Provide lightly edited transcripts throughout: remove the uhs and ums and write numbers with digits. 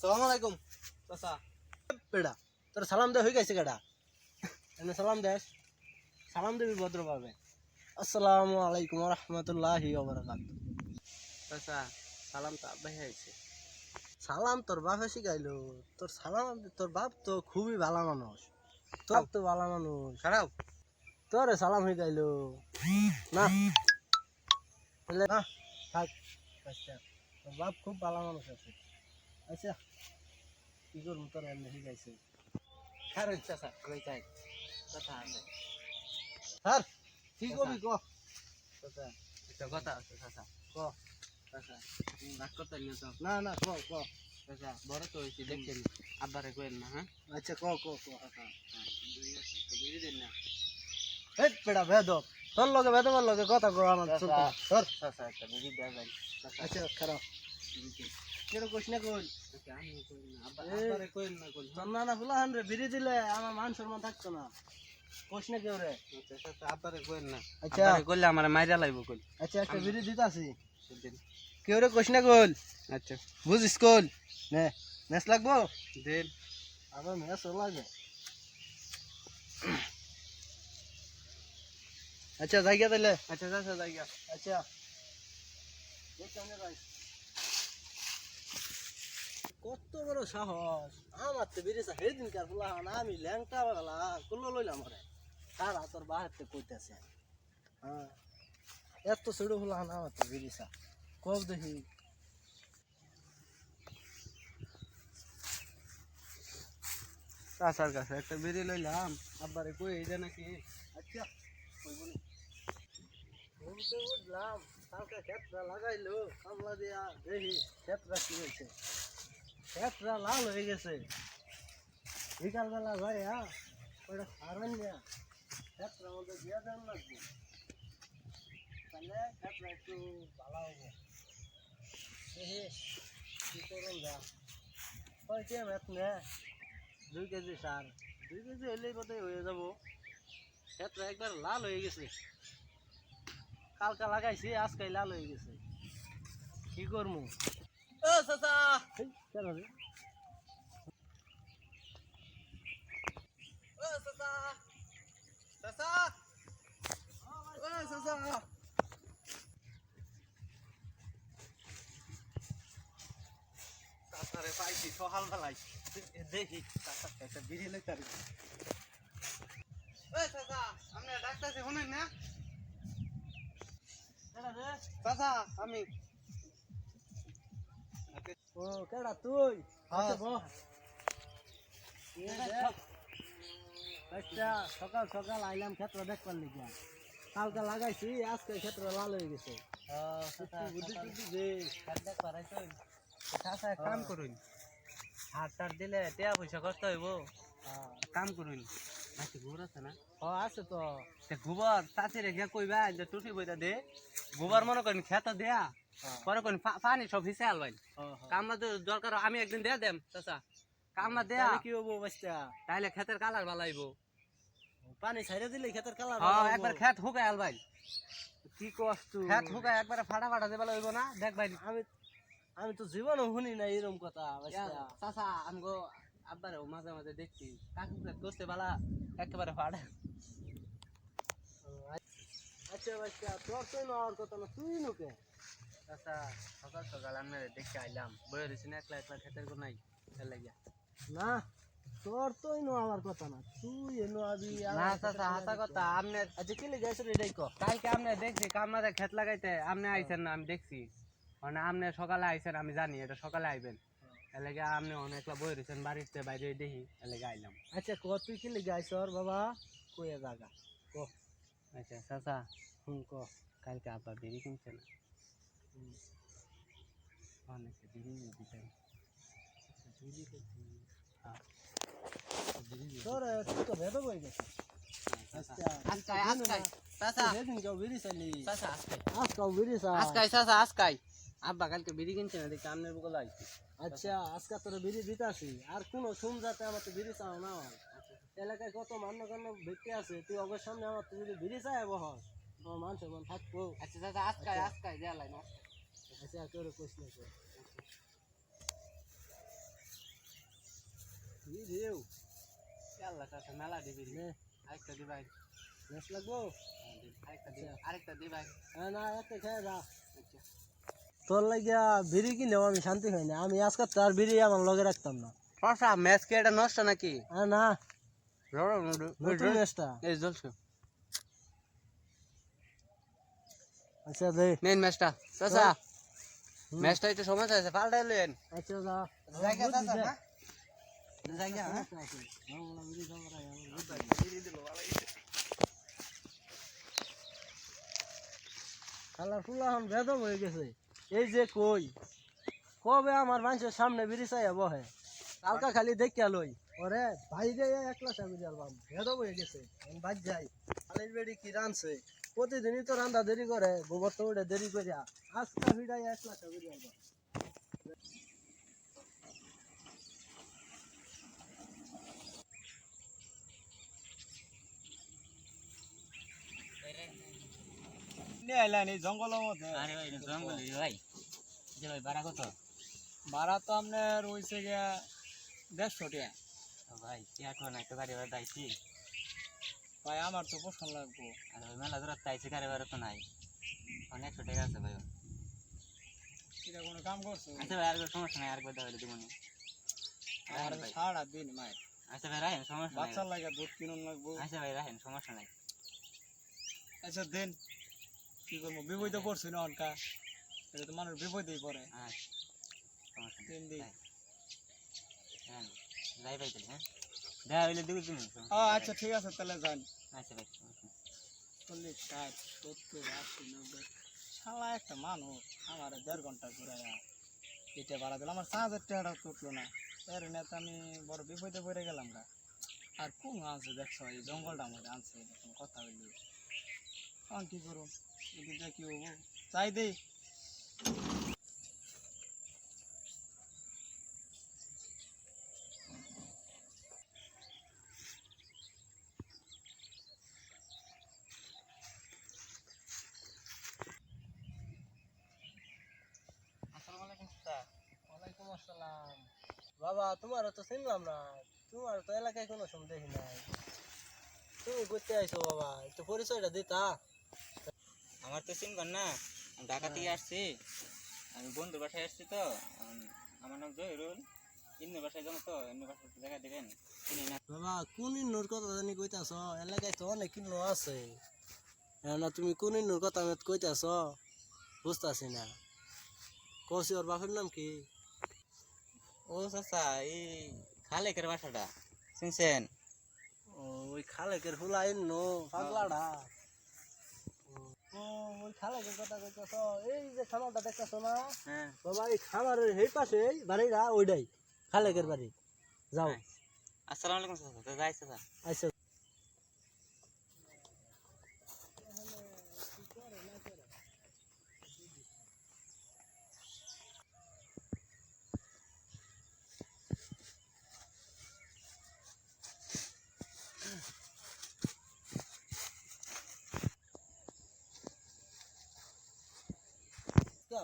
আসসালামু আলাইকুম চাচা। বেড়া তোর সালাম দে হয়ে গেছে কেডা এনে সালাম দেস সালাম দিবি ভদ্রভাবে আসসালামু আলাইকুম ওয়া রাহমাতুল্লাহি ওয়া বারাকাতুহু চাচা সালাম তো আব্বাই আইছে। সালাম তোর বাপে শিখাইলো তোর সালাম তোর বাপ তো খুবই ভালো মানুষ তোর তো ভালো মানুষ খারাপ তোরে সালাম শিখাইলো না বলে না থাক আচ্ছা তোর বাপ খুব ভালো মানুষ আছে আচ্ছা কি করবো তোর এমনি শিখাইছে খারাপ চাচা কই যাই কথা আছে। স্যার কি করবি ক চাচা একটা কথা আছে চাচা। ক চাচা তুমি রাগ করতেন না তো? না না ক ক চাচা বড় তো হয়েছি দেখছেন, আব্বারে কইেন না। হ্যাঁ আচ্ছা ক ক ক বুঝি দেন না এই পেড়া বেদব তোর লগে বেদবের লগে কথা কো আমার চাচা। তোর চাচা একটা বুঝি দেওয়া যায় চাচা। আচ্ছা খারাপ কেন কইস না কই চাচা আমি কইন না, আব্বারে কইেন না কইন। তোর নানা ফুলাহান রে বিড়ি দিলে আমার মান সম্মান থাকতো না কইস না কেউ রে আচ্ছা চাচা আব্বারে কইেন না, আচ্ছা আব্বারে কইলে আমার মাইরা লাইব কইন। আচ্ছা একটা বিড়ি দিতাছি দেন। কেউ রে কইস না কইল আচ্ছা বুঝিস কইল নে মেস লাগবো দেন। আবার মেস লাগে আচ্ছা জায়গা তাইলে আচ্ছা চাচা জায়গা। আচ্ছা কত বড় সাহস আমার তো বেরিয়েছে সেদিন কার ফুলাহান আমি ল্যাংটা বেলা কুলো লইলাম রে তার হাতর বাহাতে কইতেছে হ্যাঁ এত ছোট ফুলাহান আমার তো বেরিয়েছে কব দেখি চাচার কাছে একটা বেরি লইলাম, আব্বারে কই এইটা নাকি। আচ্ছা কইবনি বলতে বুঝলাম কালকে ক্ষেত্রা লাগাইলো কামলা দিয়া দেখি ক্ষেত্রা কি হয়েছে ক্ষেত্রা লাল হয়ে গেছে বিকালবেলা ভাই হ্যাঁ ওইটা সারান দেয়া ক্ষেত্রার মধ্যে দিয়া দেন লাগবে তাহলে ক্ষেত্রা একটু ভালো হবে দেখি কি করুন যা কয়টা ম্যাথ নে 2 কেজি সার 2 কেজি হইলেই বোধহয় হয়ে যাবো ক্ষেত্রা একবার লাল হয়ে গেছে কালকা লাগাইছি আজকে লাল হয়ে গেছে কি করবো ও চাচা, কেন রে ও চাচা, চাচা, ও চাচা। চাচারে পাইছি সকাল বেলায়, দেখি চাচার একটা বিড়ি লইতে পারি। ও চাচা, আপনি ডাক্তারছে শুনেন না? কেডা রে চাচা আমি। ও কেডা তুই হ্যাঁ। আচ্ছা বহ আচ্ছা সকাল সকাল আইলাম ক্ষেত্র দেখবার লিখা কালকে লাগাইছি আজকে ক্ষেত্র লাল হয়ে গেছে বুদ্ধি টুদ্ধি দে চাচা এক কাম করুন, হাত টাট দিলে টেয়া পয়সা কষ্ট হইব। কাম করুন, নাকি গোবর আছে না? ও আছে তো গোবর চাষি রেখে কইবা যে টুটি বইটা দে, গোবর মনে করেন খেতে দেয়া পরে করেন পানি সব হিসে আলবাই। কামনা তো দরকার, আমি একদিন দেয়া দেম চাচা, কামনা দেয়া কি হবো বাচ্চা তাইলে খেতের কালার ভালাইব। পানি ছাইড়ে দিলে ক্ষেতের কালার একবার খেত হুকায় আলবাই, কি কষ্ট খেত হুকায় একবারে ফাটা ফাটা দেবা লইব না। দেখ ভাই আমি আমি তো জীবনও শুনি না এরকম কথা বাচ্চা চাচা আমগো আব্বারে মাঝে মাঝে দেখছি কাকু করতে বালা একেবারে ফাড়ে। আচ্ছা বাচ্চা তোর তো নেওয়ার কথা না তুই নুকে চাচা সকাল সকাল আমি দেখে আইলাম, বয়ে দিছি না একলা একলা খেতের গো নাই লাগিয়া। না তোর তো নেওয়ার কথা না তুই এনো আবি না চাচা হাসা কথা, আমনে আচ্ছা কি লেগে আছে এটাই ক কালকে আমনে দেখছি কামারে খেত লাগাইতে আমনে আইছেন না, আমি দেখছি। মানে আমনে সকালে আইছেন আমি জানি, এটা সকালে আইবেন এলাকে আমনে অনেকলা বই রয়েছেন বাড়িতে বাইরে দেখি এলাকে আইলাম। আচ্ছা ক তুই কি লেগে আইছ বাবা কইয়া জাগা ক আচ্ছা চাচা ক কালকে আব্বা বিড়ি কিনছে না, অনেক বিড়ি দিতেন। তোর তুই তো ভেদ বই গেছে আচ্ছা আজকাই আজকাই চাচা, সেদিন কেউ বিড়ি চাইলি চাচা আজকাই আজকাল বিড়ি চা আজকাই চাচা আজকাই আব্বা কালকে বিড়ি কিনছে না দেখি আমনের বুকলা আইছি। আচ্ছা আজকে তোর বিড়ি দিতাছি আর কোনো শুন যাতে আমার তো বিড়ি চাও না হয় এলাকায় কত মান্য কান্য ব্যক্তি আছে তুই অগের সামনে আমার তুই যদি বিড়ি চাই বহস তোমার মান সম্মান থাকবো আচ্ছা চাচা আজকাই আজকাই দেয়া লাই না। আচ্ছা তোর কইস না ভিড়েও আল্লাহ চাচা মেলা দিবি নে আরেকটা দিবাই নেস লাগবো আরেকটা দিবাই না একটা খেয়ে যা তোর লাগিয়া বিড়ি কিনেও আমি শান্তি পাই না আমি আজকে তার বিড়ি আমার লগে রাখতাম না শশা ম্যাচ কি এটা নষ্ট নাকি না নতুন ম্যাচটা এই জ্বলছে আচ্ছা দে মেন ম্যাচটা চাচা ম্যাচটা একটু সমস্যা আছে পাল্টাই লেন আচ্ছা যা জায়গা চাচা না জায়গা হ্যাঁ খালার ফুলা এখন বেদম হয়ে গেছে এই যে কই কবে আমার মানুষের সামনে বিড়ি চাইয়া বহে কালকা খালি দেখিয়া লই ওরে বাইরে একলা চাবি আলবাম বেদম হয়ে গেছে বাদ যাই খালির বেড়ি কি রানছে প্রতিদিনই তো রান্দা দেরি করে গোবর তো উঠে দেরি করিয়া আজকা ভিড়াই একলা চাবি আলবাম জঙ্গলের মধ্যে আরে ভাই জঙ্গল ভাই যে ভাই ভাড়া কত ভাড়া তো আপনার হয়েছে গিয়া 150 টাকা ভাই কি এখন একটা গাড়ি ভাড়া দাইছি ভাই আমার তো পছন্দ লাগবো আর ওই মেলা দূরত্ব আইছি গাড়ি ভাড়া তো নাই অনেক 100 টাকা আছে ভাই এটা কোনো কাম করছো আচ্ছা ভাই আর কোনো সমস্যা নাই আর কত হইলে দিব নি আর সারা দিন মাই আচ্ছা ভাই রাখেন সমস্যা নাই বাচ্চার লাগে দুধ কিনুন লাগবো আচ্ছা ভাই রাখেন সমস্যা নাই আচ্ছা দেন কি করবো বিপদে পড়ছি না অনকা এটা তো মানুষ বিপদেই পড়ে আচ্ছা সমস্যা নাই দেন দিই হ্যাঁ যাই ভাই তাহলে হ্যাঁ দেখা হইলে দিব তুমি আচ্ছা ঠিক আছে তাহলে যান আচ্ছা ভাই সমস্যা নাই 40 60 70 80 90 শালা একটা মানুষ আমার 1.5 ঘন্টা ঘুরাইয়া এটা ভাড়া দিলাম আমার 5000 টাকা তো উঠলো না এর নেতা আমি বড় বিপদে পড়ে গেলাম গা আর কোন আছে দেখছো এই জঙ্গলটার মধ্যে আনছে এরকম কথা হইলি এখন কি করবো এদিকটা কি হবো চাই দেই আসসালামু আলাইকুম স্যার ওয়ালাইকুম আসসালাম বাবা তোমার তো চিনলাম না তোমার তো এলাকায় কোনো সময় দেখি নাই তুমি ঘুরতে আইছো বাবা একটু পরিচয়টা দিতা আমার তো চিনবেন না আমি ঢাকা থেকে আসছি আমি বন্ধুর বাসায় আসছি তো আমার নাম জহিরুল ইন্নুর বাসায় যাবো তো ইন্নুর বাসায় জায়গা দেবেন চিনি না বাবা কোন ইন্নুর কথা জানি কইতাছ এলাকায় তো অনেক ইন্নু আছে না তুমি কোন ইন্নুর কথা আমি কইতাছ বুঝতাছি না কষি ওর বাপের নাম কি ও চাচা এই খালেকের বাসাটা শুনছেন ও ওই খালেকের হুলা ইন্নু পাগলাডা ও ওই খালেকের কথা কইতাছ এই যে খামারটা দেখতাছ না হ্যাঁ বাবা এই খামারের এই পাশে বাড়িটা ওইটাই খালেকের বাড়ি যাও আসসালামু আলাইকুম চাচা যাই চাচা আচ্ছা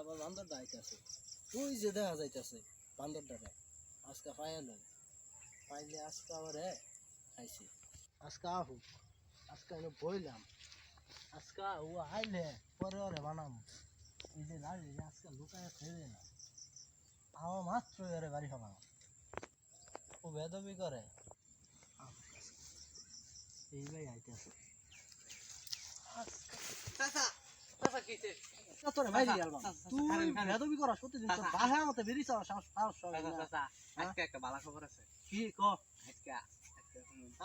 আবার বান্দরটা আইতাছে ওই যে দেখা যাইতাছে বান্দরটারে আজকে পাইল পাইলে আজকে আবার খাইছি আজকে আহুক আজকে আমি বইলাম আজকে ও আইলে পরে ওরে বানাম এই যে লাড়ি আজকে লুকায় ফেলে না আওয়া মাত্র ওরে বাড়ি খাবাম ও বেদবি করে এই ভাই আইতাছে চাচা চাচা কিছে তোরে বাইরে গেলাম তুই বেদবি করা প্রতিদিন তোর বাসার মতো বেরিয়ে যাওয়া সাহস চাচা আজকে একটা ভালো খবর আছে কি ক আজকে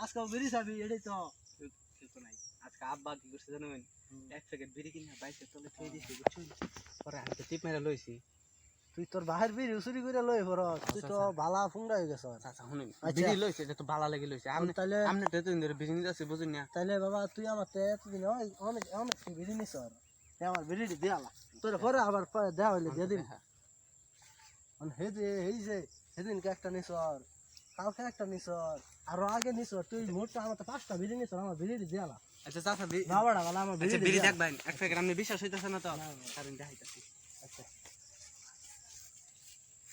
আজকে বেরিয়ে যাবি এটাই তো কিছু নাই আজকে আব্বা কি করছে জানেন এক প্যাকেট বিড়ি কিনে বাইকের তলে থুই দিছি বুঝছেন পরে আমি তো টিপ মেরে লইছি তুই তোর বাহির বিড়ি চুরি করে লই ফর তুই তো বালা ফুংরা হয়ে গেছ চাচা শুনুন বিড়ি লইছে এটা তো ভালো লাগে লইছে আপনি তাহলে আপনি তো এতদিন ধরে বিড়ি নিতে বুঝুন না তাহলে বাবা তুই আমার তে এতদিন অনেক অনেক বিড়ি নিস আমার বিড়ি দেয়ালা তোর পরে আবার দেওয়া হইলে দিয়ে দিন সেদিনকে একটা নিস কালকে একটা নিস আরো আগে নিস তুই মোটটা আমার 5টা বিড়ি নিস আমার বিড়ি দেয়ালা আচ্ছা চাচা বাবাটা বলা আমার আচ্ছা বিড়ি দেখবেন এক প্যাকেট আপনি বিশ্বাস হইতেছে না তো কারণ দেখাইতাছি আচ্ছা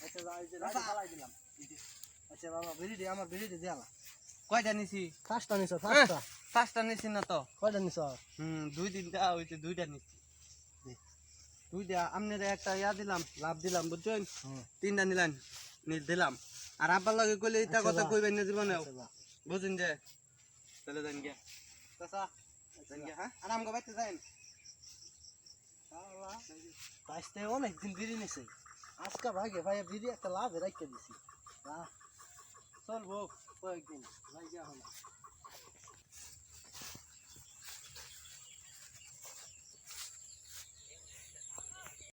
আচ্ছা যাই যে রাজি চালাই দিলাম আচ্ছা বাবা বিড়ি আমার বিড়ি দেয়ালা কয়টা নিছি? ফার্স্টটা নিছ ফার্স্টটা 5টা নিছি না তো? কয়টা নিছ 2-3টা হইছে, 2টা নিছি। 2টা আমনের একটা দিলাম, লাভ দিলাম বুঝছেন? 3টা নিলাম, দিলাম। আর আব্বার লগে কইলে এটা আচ্ছা কথা বাহ। কইবেন না জীবনেও। আচ্ছা বাহ। বুঝুন যে চলে যান গিয়া চাচা, যান গিয়া, হ্যাঁ আরাম করে বাইতে যান। বাইশতে অনেকদিন বিড়ি নিছে আজকে ভাগে ভাই বিড়ি একটা লাভে রাখতে দিছি চলবো কয়েকদিন ভাই হলো